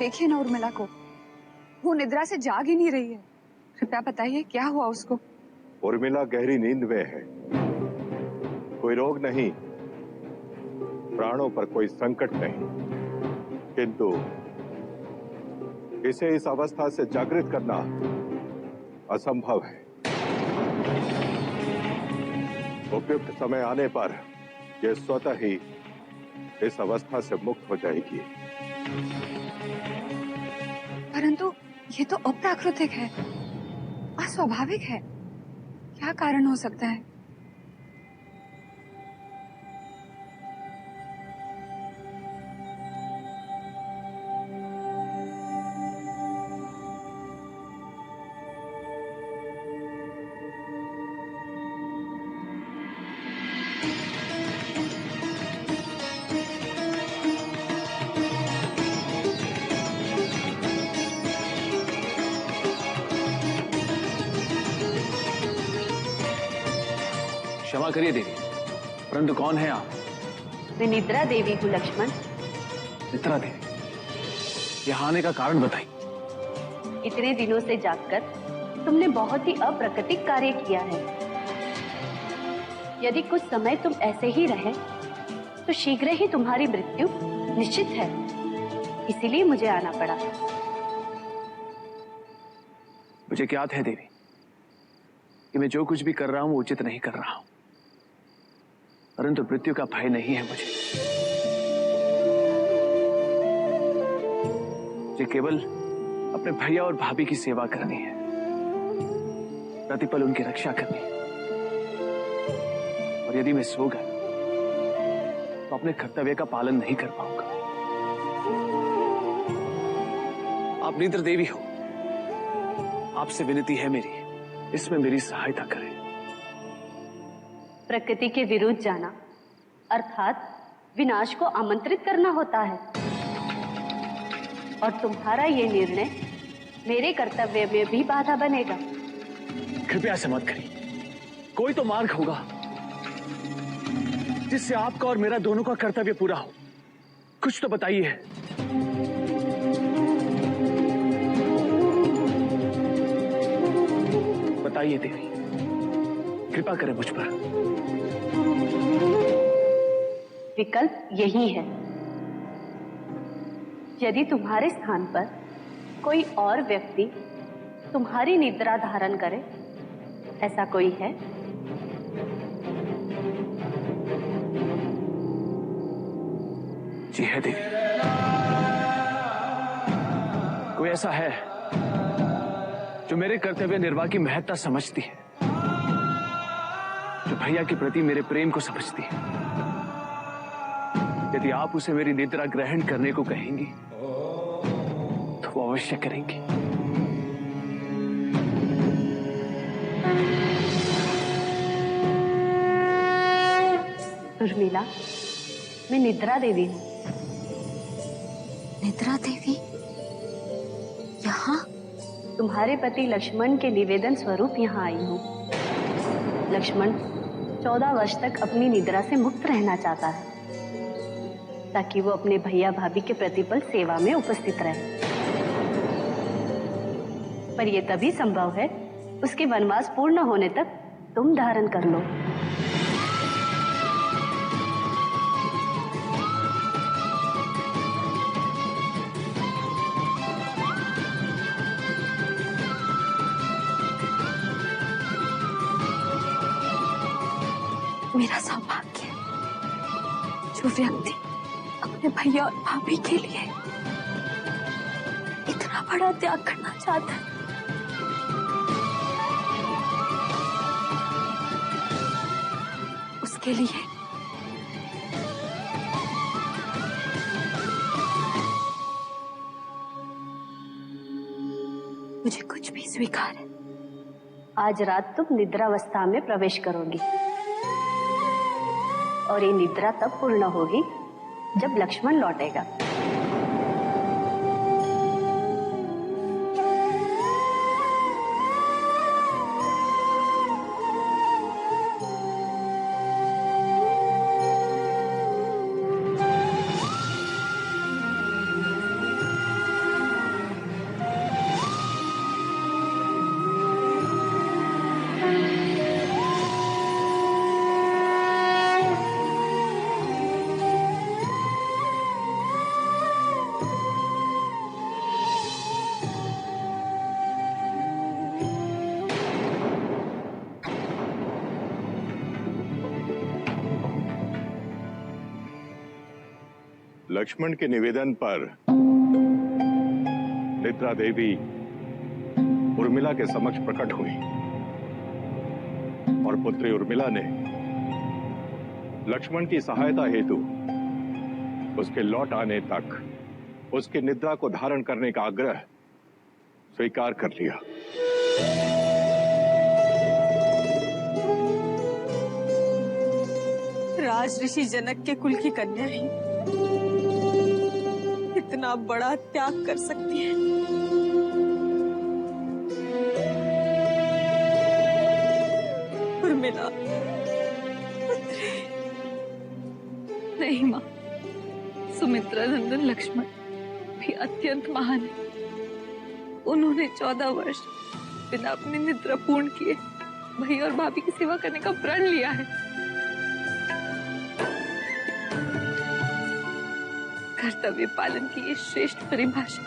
देखिए ना उर्मिला को, वो निद्रा से जाग ही नहीं रही है। कृपया बताइए क्या हुआ उसको। उर्मिला गहरी नींद में है, कोई रोग नहीं, प्राणों पर कोई संकट नहीं, किंतु इसे इस अवस्था से जागृत करना असंभव है। उपयुक्त समय आने पर यह स्वतः ही इस अवस्था से मुक्त हो जाएगी। परंतु ये तो अप्राकृतिक है, अस्वाभाविक है। क्या कारण हो सकता है? क्षमा करिए देवी, परंतु कौन है आप? मैं निद्रा देवी हूँ लक्ष्मण। निद्रा देवी, यहाँ आने का कारण बताइए। इतने दिनों से जागकर तुमने बहुत ही अप्राकृतिक कार्य किया है। यदि कुछ समय तुम ऐसे ही रहे तो शीघ्र ही तुम्हारी मृत्यु निश्चित है, इसीलिए मुझे आना पड़ा। मुझे ज्ञात है देवी कि मैं जो कुछ भी कर रहा हूं वो उचित नहीं कर रहा हूं, परंतु मृत्यु का भय नहीं है मुझे केवल अपने भैया और भाभी की सेवा करनी है, प्रतिपल उनकी रक्षा करनी है। और यदि मैं सो गया तो अपने कर्तव्य का पालन नहीं कर पाऊंगा। आप निद्रा देवी हो, आपसे विनती है मेरी, इसमें मेरी सहायता करें। प्रकृति के विरुद्ध जाना अर्थात विनाश को आमंत्रित करना होता है, और तुम्हारा ये निर्णय मेरे कर्तव्य में भी बाधा बनेगा। कृपया ऐसा मत करिए, कोई तो मार्ग होगा जिससे आपका और मेरा दोनों का कर्तव्य पूरा हो। कुछ तो बताइए। बताइए देवी, कृपा करें मुझ पर। विकल्प यही है, यदि तुम्हारे स्थान पर कोई और व्यक्ति तुम्हारी निद्रा धारण करे, ऐसा कोई है? जी है देवी, कोई ऐसा है जो मेरे कर्तव्य निर्वाह की महत्ता समझती है, जो भैया के प्रति मेरे प्रेम को समझती है। यदि आप उसे मेरी निद्रा ग्रहण करने को कहेंगी तो वो अवश्य करेंगी। उर्मिला, मैं निद्रा देवी हूँ। निद्रा देवी यहाँ? तुम्हारे पति लक्ष्मण के निवेदन स्वरूप यहाँ आई हूँ। लक्ष्मण 14 वर्ष तक अपनी निद्रा से मुक्त रहना चाहता है, ताकि वो अपने भैया भाभी के प्रतिपल सेवा में उपस्थित रहे। पर यह तभी संभव है उसके वनवास पूर्ण होने तक तुम धारण कर लो। मेरा सौभाग्य, जो व्यक्ति अपने भैया और भाभी के लिए इतना बड़ा त्याग करना चाहता है, उसके लिए मुझे कुछ भी स्वीकार है। आज रात तुम निद्रावस्था में प्रवेश करोगी, और ये निद्रा तब पूर्ण होगी जब लक्ष्मण लौटेगा। लक्ष्मण के निवेदन पर निद्रा देवी उर्मिला के समक्ष प्रकट हुई और पुत्री उर्मिला ने लक्ष्मण की सहायता हेतु उसके लौट आने तक उसकी निद्रा को धारण करने का आग्रह स्वीकार कर लिया। राज ऋषि जनक के कुल की कन्या ही इतना बड़ा त्याग कर सकती है। उर्मिला, नहीं माँ, सुमित्रा नंदन लक्ष्मण भी अत्यंत महान है। उन्होंने 14 वर्ष बिना अपनी निद्रा पूर्ण किए भाई और भाभी की सेवा करने का प्रण लिया है। कर्तव्य पालन की ये श्रेष्ठ परिभाषा